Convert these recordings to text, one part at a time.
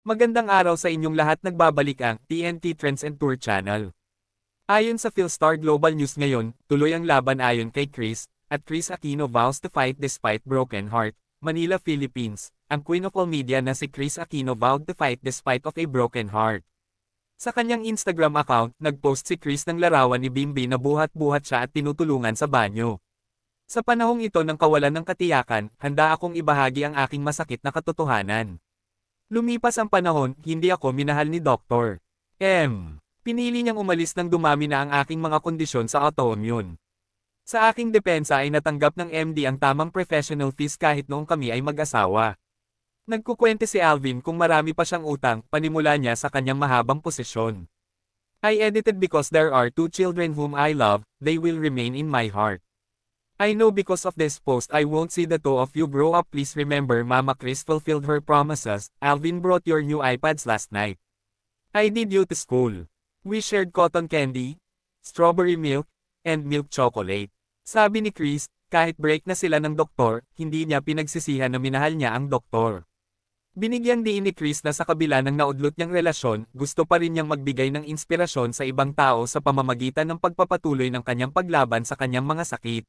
Magandang araw sa inyong lahat, nagbabalik ang TNT Trends and Tour Channel. Ayon sa Philstar Global News ngayon, tuloy ang laban ayon kay Kris, at Kris Aquino vows to fight despite broken heart. Manila, Philippines. Ang Queen of all media na si Kris Aquino vowed to fight despite of a broken heart. Sa kanyang Instagram account, nagpost si Kris ng larawan ni Bimbi na buhat-buhat siya at tinutulungan sa banyo. Sa panahong ito ng kawalan ng katiyakan, handa akong ibahagi ang aking masakit na katotohanan. Lumipas ang panahon, hindi ako minahal ni Dr. M. Pinili niyang umalis nang dumami na ang aking mga kondisyon sa autoimmune. Sa aking depensa ay natanggap ng MD ang tamang professional fees kahit noong kami ay mag-asawa. Nagkukwente si Alvin kung marami pa siyang utang, panimula niya sa kanyang mahabang posisyon. I edited because there are two children whom I love, they will remain in my heart. I know because of this post I won't see the two of you grow up. Please remember Mama Kris fulfilled her promises. Alvin brought your new iPads last night. I did you to school. We shared cotton candy, strawberry milk, and milk chocolate. Sabi ni Kris, kahit break na sila ng doktor, hindi niya pinagsisihan na minahal niya ang doktor. Binigyang diin ni Kris na sa kabila ng naudlot niyang relasyon, gusto pa rin niyang magbigay ng inspirasyon sa ibang tao sa pamamagitan ng pagpapatuloy ng kanyang paglaban sa kanyang mga sakit.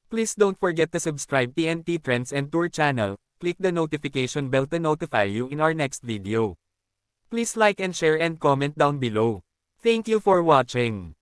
Please don't forget to subscribe TNT Trends and Tour channel, click the notification bell to notify you in our next video. Please like and share and comment down below. Thank you for watching.